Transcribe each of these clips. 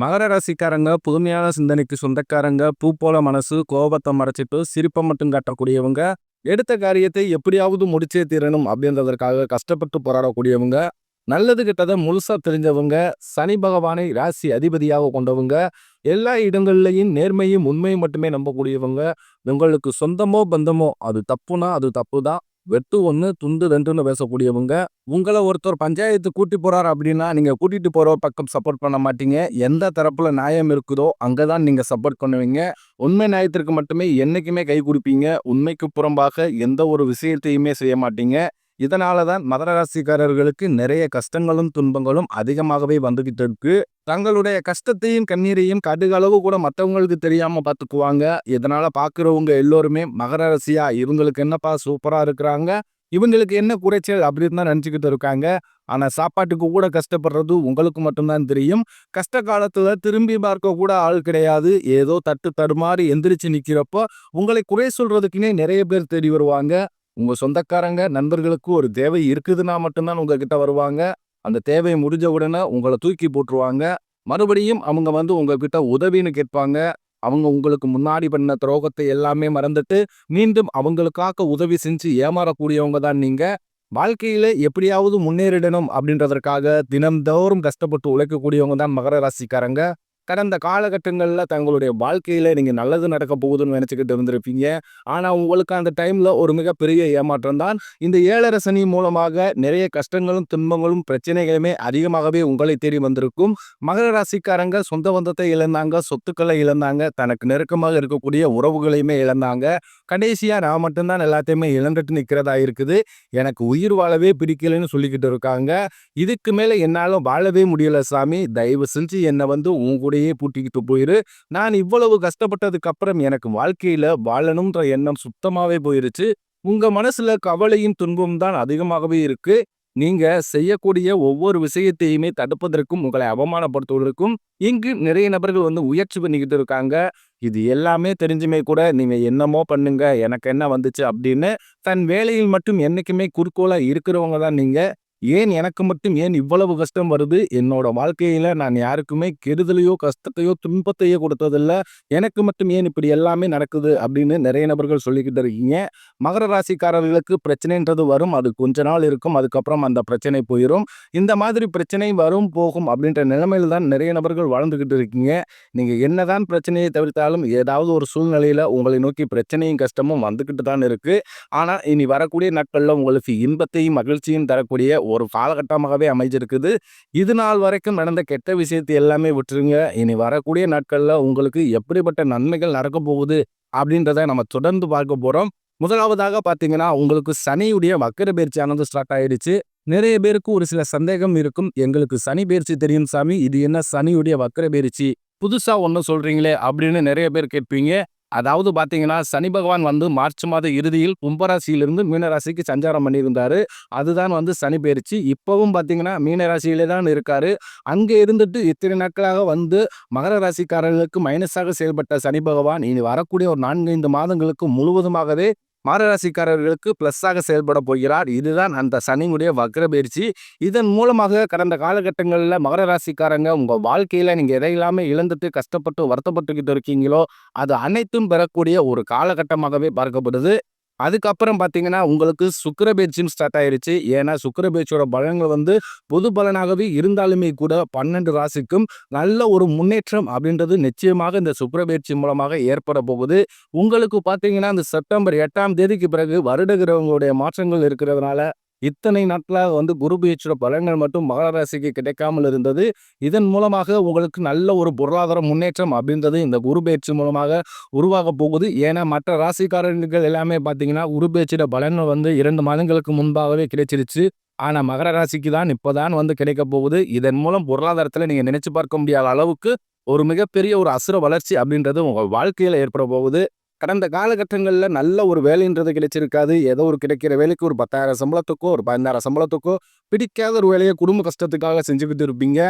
மகர ராசிக்காரங்க புதுமையான சிந்தனைக்கு சொந்தக்காரங்க, பூ போல மனசு, கோபத்தை மறைச்சிட்டு சிரிப்பை மட்டும் காட்டக்கூடியவங்க, எடுத்த காரியத்தை எப்படியாவது முடிச்சே தீரணும் அப்படின்றதற்காக கஷ்டப்பட்டு போராடக்கூடியவங்க, நல்லது கெட்டதை முழுசா தெரிஞ்சவங்க, சனி பகவானை ராசி அதிபதியாக கொண்டவங்க, எல்லா இடங்கள்லையும் நேர்மையும் உண்மையும் மட்டுமே நம்பக்கூடியவங்க, உங்களுக்கு சொந்தமோ பந்தமோ அது தப்புனா அது தப்பு தான், வெட்டு ஒன்று துண்டு ரெண்டுன்னு பேசக்கூடியவங்க, உங்களை ஒருத்தர் பஞ்சாயத்து கூட்டி போறாரு அப்படின்னா நீங்க கூட்டிட்டு போற பக்கம் சப்போர்ட் பண்ண மாட்டீங்க. எந்த தரப்புல நியாயம் இருக்குதோ அங்கதான் நீங்க சப்போர்ட் பண்ணுவீங்க. உண்மை நியாயத்திற்கு மட்டுமே என்னைக்குமே கை கொடுப்பீங்க. உண்மைக்கு புறம்பாக எந்த ஒரு விஷயத்தையுமே செய்ய மாட்டீங்க. இதனாலதான் மகர ராசிக்காரர்களுக்கு நிறைய கஷ்டங்களும் துன்பங்களும் அதிகமாகவே வந்துகிட்டு இருக்கு. தங்களுடைய கஷ்டத்தையும் கண்ணீரையும் கடுகளவு கூட மற்றவங்களுக்கு தெரியாம பார்த்துக்குவாங்க. இதனால பாக்குறவங்க எல்லோருமே மகர ராசியா இவங்களுக்கு என்னப்பா சூப்பரா இருக்கிறாங்க, இவங்களுக்கு என்ன குறைச்சல் அப்படின்னு தான் நினைச்சுக்கிட்டு இருக்காங்க. ஆனா சாப்பாட்டுக்கு கூட கஷ்டப்படுறது உங்களுக்கு மட்டும்தான் தெரியும். கஷ்ட காலத்துல திரும்பி பார்க்க கூட ஆள் கிடையாது. ஏதோ தட்டு தடுமாறி எந்திரிச்சு நிக்கிறப்போ உங்களை குறை சொல்றதுக்குன்னே நிறைய பேர் தேடி வருவாங்க. உங்க சொந்தக்காரங்க நண்பர்களுக்கு ஒரு தேவை இருக்குதுன்னா மட்டும்தான் உங்ககிட்ட வருவாங்க. அந்த தேவை முடிஞ்ச உடனே உங்களை தூக்கி போட்டுருவாங்க. மறுபடியும் அவங்க உங்ககிட்ட உதவின்னு கேட்பாங்க. அவங்க உங்களுக்கு முன்னாடி பண்ண துரோகத்தை எல்லாமே மறந்துட்டு மீண்டும் அவங்களுக்காக உதவி செஞ்சு ஏமாறக்கூடியவங்க தான் நீங்க. வாழ்க்கையில எப்படியாவது முன்னேறிடணும் அப்படின்றதற்காக தினம்தோறும் கஷ்டப்பட்டு உழைக்கக்கூடியவங்க தான் மகர ராசிக்காரங்க. கடந்த காலகட்டங்கள்ல தங்களுடைய வாழ்க்கையில நீங்க நல்லது நடக்க போகுதுன்னு நினைச்சுக்கிட்டு இருந்திருப்பீங்க. ஆனா உங்களுக்கு அந்த டைம்ல ஒரு மிகப்பெரிய ஏமாற்றம் தான். இந்த 7.5 சனி மூலமாக நிறைய கஷ்டங்களும் துன்பங்களும் பிரச்சனைகளுமே அதிகமாகவே உங்களை தேடி வந்திருக்கும். மகர ராசிக்காரங்க சொந்த பந்தத்தை இழந்தாங்க, சொத்துக்களை இழந்தாங்க, தனக்கு நெருக்கமாக இருக்கக்கூடிய உறவுகளையுமே இழந்தாங்க. கடைசியா நான் மட்டும்தான் எல்லாத்தையுமே இழந்துட்டு நிக்கிறதா இருக்குது, எனக்கு உயிர் வாழவே பிடிக்கலன்னு சொல்லிக்கிட்டு இருக்காங்க. இதுக்கு மேல என்னால வாழவே முடியல சாமி, தயவு செஞ்சு என்னை உங்க கூடயே பூட்டிக்கிட்டு போயிரு. நான் இவ்வளவு கஷ்டப்பட்டதுக்கு அப்புறம் எனக்கு வாழ்க்கையில வாழணும்ன்ற எண்ணம் சுத்தமாவே போயிருச்சு. உங்க மனசுல கவலையும் துன்பமும் தான் அதிகமாகவே இருக்கு. நீங்க செய்யக்கூடிய ஒவ்வொரு விஷயத்தையுமே தடுப்பதற்கும் உங்களை அவமானப்படுத்துவதற்கும் இங்கு நிறைய நபர்கள் முயற்சி பண்ணிக்கிட்டு இருக்காங்க. இது எல்லாமே தெரிஞ்சுமே கூட நீங்க என்னமோ பண்ணுங்க, எனக்கு என்ன வந்துச்சு அப்படின்னு தன் வேலையில் மட்டும் என்னைக்குமே குறிக்கோளா இருக்கிறவங்க தான் நீங்க. ஏன் எனக்கு மட்டும் ஏன் இவ்வளவு கஷ்டம் வருது, என்னோட வாழ்க்கையில நான் யாருக்குமே கெடுதலையோ கஷ்டத்தையோ துன்பத்தையோ கொடுத்ததில்ல, எனக்கு மட்டும் ஏன் இப்படி எல்லாமே நடக்குது அப்படின்னு நிறைய நபர்கள் சொல்லிக்கிட்டு இருக்கீங்க. மகர ராசிக்காரர்களுக்கு பிரச்சனைன்றது வரும், அது கொஞ்ச நாள் இருக்கும், அதுக்கப்புறம் அந்த பிரச்சனை போயிடும். இந்த மாதிரி பிரச்சனை வரும் போகும் அப்படின்ற நிலைமையில தான் நிறைய நபர்கள் வாழ்ந்துகிட்டு இருக்கீங்க. நீங்க என்னதான் பிரச்சனையை தவிர்த்தாலும் ஏதாவது ஒரு சூழ்நிலையில உங்களை நோக்கி பிரச்சனையும் கஷ்டமும் வந்துகிட்டு தான் இருக்கு. ஆனா இனி வரக்கூடிய நாட்கள்ல உங்களுக்கு இன்பத்தையும் மகிழ்ச்சியும் தரக்கூடிய ஒரு காலகட்டமாகவே அமைஞ்சிருக்குது. இது நாள் வரைக்கும் நடந்த கெட்ட விஷயத்தை எல்லாமே விட்டுருங்க. இனி வரக்கூடிய நாட்கள்ல உங்களுக்கு எப்படிப்பட்ட நன்மைகள் நடக்க போகுது அப்படின்றத நம்ம தொடர்ந்து பார்க்க போறோம். முதலாவதாக பாத்தீங்கன்னா, உங்களுக்கு சனியுடைய வக்கர பயிற்சியானது ஸ்டார்ட் ஆயிடுச்சு. நிறைய பேருக்கு ஒரு சில சந்தேகம் இருக்கும், எங்களுக்கு சனி பயிற்சி தெரியும் சாமி, இது என்ன சனியுடைய வக்கர பயிற்சி புதுசா ஒண்ணு சொல்றீங்களே அப்படின்னு நிறைய பேர் கேட்பீங்க. அதாவது பாத்தீங்கன்னா, சனி பகவான் மார்ச் மாத இறுதியில் கும்பராசியிலிருந்து மீனராசிக்கு சஞ்சாரம் பண்ணியிருந்தாரு. அதுதான் சனி பயிற்சி. இப்பவும் பாத்தீங்கன்னா மீனராசியிலே தான் இருக்காரு. அங்க இருந்துட்டு இத்தனை நாட்களாக மகர ராசிக்காரர்களுக்கு மைனஸாக செயல்பட்ட சனி பகவான் இனி வரக்கூடிய ஒரு 4-5 மாதங்களுக்கு முழுவதுமாகவே மகராசிக்காரர்களுக்கு பிளஸ்ஸாக செயல்பட போகிறார். இதுதான் அந்த சனியுடைய வக்ர பயிற்சி. இதன் மூலமாக கடந்த காலகட்டங்களில் மகர ராசிக்காரங்க உங்க வாழ்க்கையில நீங்க எதையெல்லாமே இழந்துட்டு கஷ்டப்பட்டு வருத்தப்பட்டுக்கிட்டு இருக்கீங்களோ அது அனைத்தும் பெறக்கூடிய ஒரு காலகட்டமாகவே பார்க்கப்படுது. அதுக்கப்புறம் பார்த்தீங்கன்னா, உங்களுக்கு சுக்கிர பயிற்சியும் ஸ்டார்ட் ஆயிருச்சு. ஏன்னா சுக்கிர பயிற்சியோட பலன்கள் பொது பலனாகவே இருந்தாலுமே கூட 12 ராசிக்கும் நல்ல ஒரு முன்னேற்றம் அப்படின்றது நிச்சயமாக இந்த சுக்கிர பயிற்சி மூலமாக ஏற்பட போகுது. உங்களுக்கு பார்த்தீங்கன்னா, இந்த செப்டம்பர் 8ஆம் தேதிக்கு பிறகு வருட கிரகங்களுடைய மாற்றங்கள் இருக்கிறதுனால இத்தனை நாட்களாக குரு பயிற்சியோட பலன்கள் மட்டும் மகர ராசிக்கு கிடைக்காமல் இருந்தது. இதன் மூலமாக உங்களுக்கு நல்ல ஒரு பொருளாதார முன்னேற்றம் அப்படின்றது இந்த குரு பயிற்சி மூலமாக உருவாக போகுது. ஏன்னா மற்ற ராசிக்காரர்கள் எல்லாமே பார்த்தீங்கன்னா குரு பயிற்சியோட பலன்கள் 2 மாதங்களுக்கு முன்பாகவே கிடைச்சிருச்சு. ஆனா மகர ராசிக்கு தான் இப்போதான் கிடைக்க போகுது. இதன் மூலம் பொருளாதாரத்தில் நீங்க நினைச்சு பார்க்க முடியாத அளவுக்கு ஒரு மிகப்பெரிய ஒரு அசுர வளர்ச்சி அப்படின்றது உங்க வாழ்க்கையில ஏற்பட போகுது. கடந்த காலகட்டங்களில் நல்ல ஒரு வேலைன்றது கிடைச்சிருக்காது. ஏதோ ஒரு கிடைக்கிற வேலைக்கு ஒரு 10,000 சம்பளத்துக்கோ ஒரு 15,000 சம்பளத்துக்கோ பிடிக்காத ஒரு வேலையை குடும்ப கஷ்டத்துக்காக செஞ்சுக்கிட்டு இருப்பீங்க.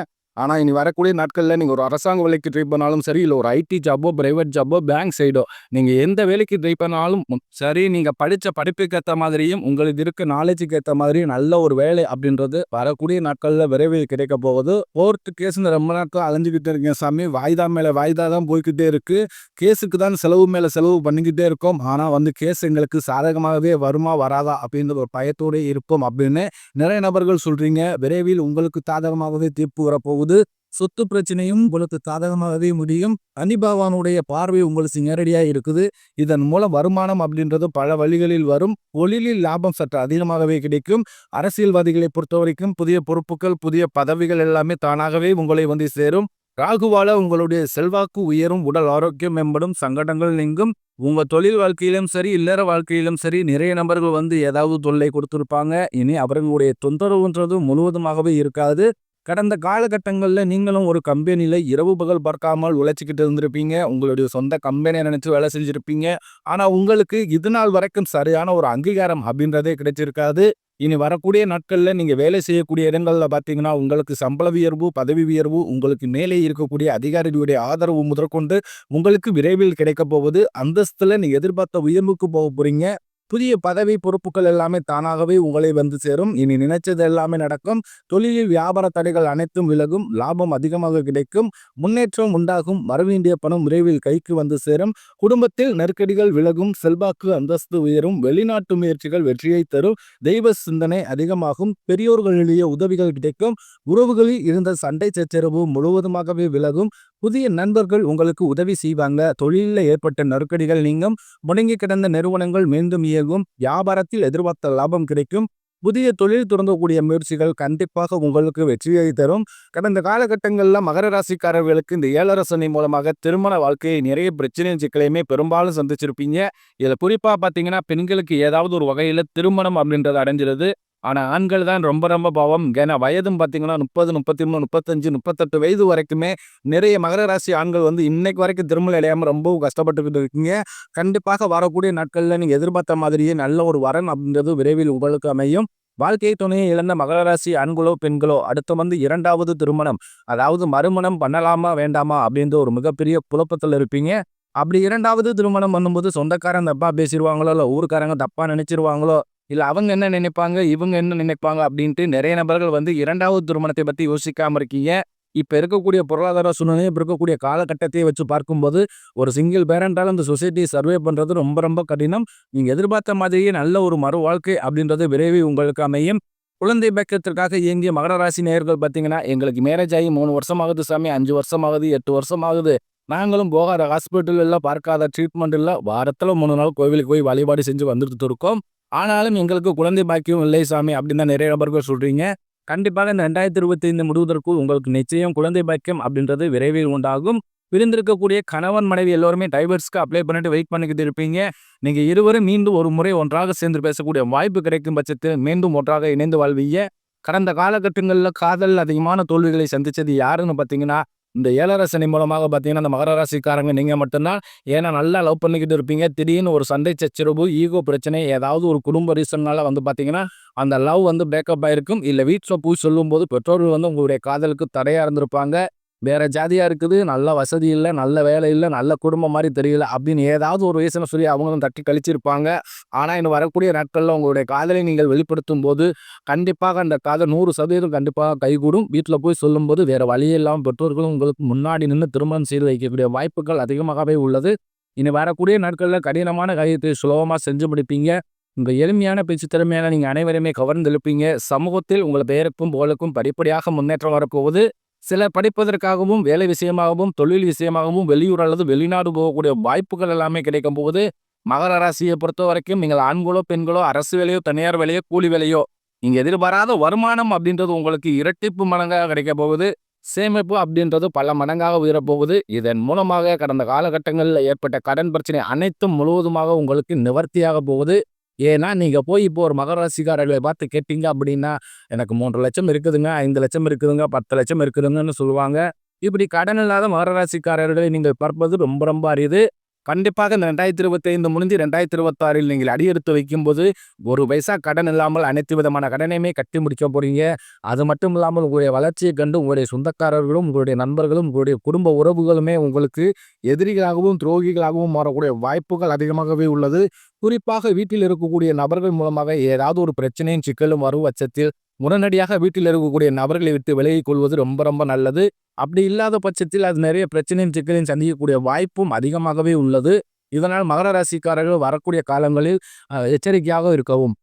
ஆனால் இனி வரக்கூடிய நாட்களில் நீங்கள் ஒரு அரசாங்க வேலைக்கு ட்ரை பண்ணாலும் சரி, இல்லை ஒரு ஐடி ஜாபோ, பிரைவேட் ஜாபோ, பேங்க் சைடோ நீங்கள் எந்த வேலைக்கு ட்ரை பண்ணாலும் சரி, நீங்கள் படித்த படிப்புக்கு ஏற்ற மாதிரியும் உங்களுக்கு இருக்க நாலேஜுக்கு ஏற்ற மாதிரியும் நல்ல ஒரு வேலை அப்படின்றது வரக்கூடிய நாட்களில் விரைவில் கிடைக்க போகுது. கோர்ட்டு கேஸ்ன்னு ரொம்ப நாட்கள் அலைஞ்சிக்கிட்டே இருக்கேன் சாமி, வாய்தா மேலே வாய்தா தான் போய்கிட்டே இருக்குது. கேஸுக்கு தான் செலவு மேலே செலவு பண்ணிக்கிட்டே இருக்கோம். ஆனால் கேஸ் எங்களுக்கு சாதகமாகவே வருமா வராதா அப்படின்ற ஒரு பயத்தோடு இருப்போம் அப்படின்னு நிறைய நபர்கள் சொல்றீங்க. விரைவில் உங்களுக்கு சாதகமாகவே தீர்ப்பு வரப்போகுது. சொத்து பிரச்சனையும் உங்களுக்கு சாதகமாகவே முடியும். சனி பகவானுடைய பார்வை உங்களுக்கு நேரடியாக இருக்குது. இதன் மூலம் வருமானம் அப்படின்றது பல வழிகளில் வரும். தொழிலில் லாபம் சற்று அதிகமாகவே கிடைக்கும். அரசியல்வாதிகளை பொறுத்த வரைக்கும் புதிய பொறுப்புகள், புதிய பதவிகள் எல்லாமே தானாகவே உங்களை வந்து சேரும். ராகுவால உங்களுடைய செல்வாக்கு உயரும், உடல் ஆரோக்கியம் மேம்படும், சங்கடங்கள் நீங்கும். உங்க தொழில் வாழ்க்கையிலும் சரி, இல்லற வாழ்க்கையிலும் சரி, நிறைய நபர்கள் வந்து ஏதாவது தொல்லை கொடுத்திருப்பாங்க. இனி அவர்களுடைய தொந்தரவுன்றது முழுவதுமாகவே இருக்காது. கடந்த காலகட்டங்களில் நீங்களும் ஒரு கம்பெனியில் இரவு பகல் பார்க்காமல் உழைச்சிக்கிட்டு இருந்திருப்பீங்க. உங்களுடைய சொந்த கம்பெனியை நினைச்சு வேலை செஞ்சிருப்பீங்க. ஆனால் உங்களுக்கு இது நாள் வரைக்கும் சரியான ஒரு அங்கீகாரம் அப்படின்றதே கிடைச்சிருக்காது. இனி வரக்கூடிய நாட்களில் நீங்கள் வேலை செய்யக்கூடிய இடங்களில் பார்த்தீங்கன்னா உங்களுக்கு சம்பள உயர்வு, பதவி உயர்வு, உங்களுக்கு மேலே இருக்கக்கூடிய அதிகாரிகளுடைய ஆதரவு முதற்கொண்டு உங்களுக்கு விரைவில் கிடைக்க போகுது. அந்தஸ்தில் நீங்கள் எதிர்பார்த்த உயர்வுக்கு போக போறீங்க. புதிய பதவி பொறுப்புகள் எல்லாமே தானாகவே உங்களை வந்து சேரும். இனி நினைச்சது எல்லாமே நடக்கும். தொழிலில் வியாபார தடைகள் அனைத்தும் விலகும். லாபம் அதிகமாக கிடைக்கும். முன்னேற்றம் உண்டாகும். வரவேண்டிய பணம் விரைவில் கைக்கு வந்து சேரும். குடும்பத்தில் நெருக்கடிகள் விலகும். செல்வாக்கு அந்தஸ்து உயரும். வெளிநாட்டு முயற்சிகள் வெற்றியை தரும். தெய்வ சிந்தனை அதிகமாகும். பெரியோர்களிடையே உதவிகள் கிடைக்கும். உறவுகளில் இருந்த சண்டை சச்சரவு முழுவதுமாகவே விலகும். புதிய நண்பர்கள் உங்களுக்கு உதவி செய்வாங்க. தொழிலில் ஏற்பட்ட நெருக்கடிகள் நீங்கும். முடங்கி கிடந்த நிறுவனங்கள் மீண்டும் இயங்கும். வியாபாரத்தில் எதிர்பார்த்த லாபம் கிடைக்கும். புதிய தொழில் தொடங்கக்கூடிய முயற்சிகள் கண்டிப்பாக உங்களுக்கு வெற்றியை தரும். கடந்த காலகட்டங்களில் மகர ராசிக்காரர்களுக்கு இந்த 7 சனி மூலமாக திருமண வாழ்க்கையை நிறைய பிரச்சனையும் சிக்கலையுமே பெரும்பாலும் சந்திச்சிருப்பீங்க. இதில் குறிப்பாக பார்த்தீங்கன்னா பெண்களுக்கு ஏதாவது ஒரு வகையில் திருமணம் அப்படின்றது அடைஞ்சிருது. ஆனால் ஆண்கள் தான் ரொம்ப ரொம்ப பாவம். ஏன்னா வயதும் பார்த்தீங்கன்னா 30, 33, 35, 38 வயது வரைக்குமே நிறைய மகர ராசி ஆண்கள் வந்து இன்னைக்கு வரைக்கும் திருமணம் அடையாமல் ரொம்பவும் கஷ்டப்பட்டுக்கிட்டு இருக்கீங்க. கண்டிப்பாக வரக்கூடிய நாட்களில் நீங்கள் எதிர்பார்த்த மாதிரியே நல்ல ஒரு வரன் அப்படின்றது விரைவில் உங்களுக்கு அமையும். வாழ்க்கை துணையை இழந்த மகர ராசி ஆண்களோ பெண்களோ அடுத்து வந்து 2வது திருமணம், அதாவது மறுமணம் பண்ணலாமா வேண்டாமா அப்படின்ற ஒரு மிகப்பெரிய குழப்பத்தில் இருப்பீங்க. அப்படி 2வது திருமணம் பண்ணும்போது சொந்தக்காரங்க தப்பா பேசிடுவாங்களோ, இல்லை ஊருக்காரங்க தப்பா நினைச்சிருவாங்களோ, இல்லை அவங்க என்ன நினைப்பாங்க, இவங்க என்ன நினைப்பாங்க அப்படின்ட்டு நிறைய நபர்கள் வந்து 2வது திருமணத்தை பற்றி யோசிக்காமல் இருக்கீங்க. இப்போ இருக்கக்கூடிய பொருளாதார சூழ்நிலையை, இப்போ இருக்கக்கூடிய காலகட்டத்தை வச்சு பார்க்கும்போது ஒரு சிங்கிள் பேரண்டால் அந்த சொசைட்டியை சர்வே பண்ணுறது ரொம்ப ரொம்ப கடினம். நீங்கள் எதிர்பார்த்த மாதிரியே நல்ல ஒரு மறு வாழ்க்கை அப்படின்றது விரைவில் உங்களுக்கு அமையும். குழந்தை பக்கத்திற்காக இயங்கிய மகர ராசி நேயர்கள் பார்த்தீங்கன்னா, எங்களுக்கு மேரேஜ் ஆகி 3 வருஷம் ஆகுது சாமி, 5 வருஷம் ஆகுது, 8 வருஷம் ஆகுது, நாங்களும் போகாத ஹாஸ்பிட்டல் இல்லை, பார்க்காத ட்ரீட்மெண்ட் இல்லை, வாரத்தில் 3 நாள் கோவிலுக்கு போய் வழிபாடு செஞ்சு வந்துட்டு இருக்கோம். ஆனாலும் எங்களுக்கு குழந்தை பாக்கியம் இல்லை சாமி அப்படின்னு தான் நிறைய நபர்கள் சொல்றீங்க. கண்டிப்பாக இந்த 2025 முடிவதற்குள் உங்களுக்கு நிச்சயம் குழந்தை பாக்கியம் அப்படின்றது விரைவில் உண்டாகும். பிரிந்திருக்கக்கூடிய கணவன் மனைவி எல்லோருமே டைவர்ஸ்க்கு அப்ளை பண்ணிட்டு வெயிட் பண்ணிக்கிட்டு இருப்பீங்க. நீங்க இருவரும் மீண்டும் ஒரு முறை ஒன்றாக சேர்ந்து பேசக்கூடிய வாய்ப்பு கிடைக்கும் பட்சத்தில் மீண்டும் ஒன்றாக இணைந்து வாழ்வீங்க. கடந்த காலகட்டங்களில் காதல் அதிகமான தோல்விகளை சந்திச்சது யாருன்னு பார்த்தீங்கன்னா, இந்த 7 சனி மூலமாக பார்த்தீங்கன்னா அந்த மகர ராசிக்காரங்க நீங்கள் மட்டும்தான். ஏன்னா நல்லா லவ் பண்ணிக்கிட்டு இருப்பீங்க. திடீர்னு ஒரு சண்டை சச்சரவு, ஈகோ பிரச்சனை, ஏதாவது ஒரு குடும்ப ரீசன்னால வந்து பார்த்தீங்கன்னா அந்த லவ் வந்து பிரேக்கப் ஆயிருக்கும். இல்லை வீட்டில் போய் சொல்லும்போது பெற்றோர்கள் வந்து உங்களுடைய காதலுக்கு தடையாக இருந்திருப்பாங்க. வேற ஜாதியா இருக்குது, நல்ல வசதி இல்லை, நல்ல வேலை இல்லை, நல்ல குடும்பம் மாதிரி தெரியல அப்படின்னு ஏதாவது ஒரு ரீசனை சொல்லி அவங்களும் தட்டி கழிச்சிருப்பாங்க. ஆனால் இன்னும் வரக்கூடிய நாட்களில் உங்களுடைய காதலை நீங்கள் வெளிப்படுத்தும் போது கண்டிப்பாக அந்த காதல் 100% கண்டிப்பாக கைகூடும். வீட்டில் போய் சொல்லும்போது வேற வழியே இல்லாமல் பெற்றோர்களும் உங்களுக்கு முன்னாடி நின்று திருமணம் செய்து வைக்கக்கூடிய வாய்ப்புகள் அதிகமாகவே உள்ளது. இனி வரக்கூடிய நாட்களில் கடினமான காரியத்தை சுலபமாக செஞ்சு முடிப்பீங்க. இந்த எளிமையான பேச்சு திறமையான நீங்கள் அனைவருமே கவர்ந்தெழுப்பீங்க. சமூகத்தில் உங்கள் பெயருக்கும் புகழுக்கும் படிப்படியாக முன்னேற்றம் வரப்போகுது. சிலர் படிப்பதற்காகவும், வேலை விஷயமாகவும், தொழில் விஷயமாகவும் வெளியூர் அல்லது வெளிநாடு போகக்கூடிய வாய்ப்புகள் எல்லாமே கிடைக்கும் போது மகர ராசியை பொறுத்த வரைக்கும் நீங்கள் ஆண்களோ பெண்களோ அரசு வேலையோ தனியார் வேலையோ கூலி வேலையோ நீங்கள் எதிர்பாராத வருமானம் அப்படின்றது உங்களுக்கு இரட்டிப்பு மடங்காக கிடைக்க போகுது. சேமிப்பு அப்படின்றது பல மடங்காக உயரப்போகுது. இதன் மூலமாக கடந்த காலகட்டங்களில் ஏற்பட்ட கடன் பிரச்சனை அனைத்தும் முழுவதுமாக உங்களுக்கு நிவர்த்தியாக போகுது. ஏன்னா நீங்கள் போய் இப்போ ஒரு மகர ராசிக்காரர்களை பார்த்து கேட்டீங்க அப்படின்னா, எனக்கு 3 லட்சம் இருக்குதுங்க, 5 லட்சம் இருக்குதுங்க, 10 லட்சம் இருக்குதுங்கன்னு சொல்லுவாங்க. இப்படி கடன் இல்லாத மகர ராசிக்காரர்களை நீங்கள் பார்ப்பது ரொம்ப ரொம்ப அரிது. கண்டிப்பாக இந்த 2025 முடிஞ்சு 2026ல் நீங்கள் அடியெடுத்து வைக்கும்போது, ஒரு பைசா கடன் இல்லாமல் அனைத்து விதமான கடனையுமே கட்டி முடிக்க போறீங்க. அது மட்டும் இல்லாமல் உங்களுடைய வளர்ச்சியைக் கண்டு உங்களுடைய சொந்தக்காரர்களும், உங்களுடைய நண்பர்களும், உங்களுடைய குடும்ப உறவுகளுமே உங்களுக்கு எதிரிகளாகவும், துரோகிகளாகவும் மாறக்கூடிய வாய்ப்புகள் அதிகமாகவே உள்ளது. குறிப்பாக வீட்டில் இருக்கக்கூடிய நபர்கள் மூலமாக ஏதாவது ஒரு பிரச்சனையும், சிக்கலும் வரும் பட்சத்தில் உடனடியாக வீட்டில் இருக்கக்கூடிய நபர்களை விட்டு விலகிக் கொள்வது ரொம்ப ரொம்ப நல்லது. அப்படி இல்லாத பட்சத்தில் அது நிறைய பிரச்சனையும், சிக்கலையும் சந்திக்கக்கூடிய வாய்ப்பும் அதிகமாகவே உள்ளது. இதனால் மகர ராசிக்காரர்கள் வரக்கூடிய காலங்களில் எச்சரிக்கையாக இருக்கவும்.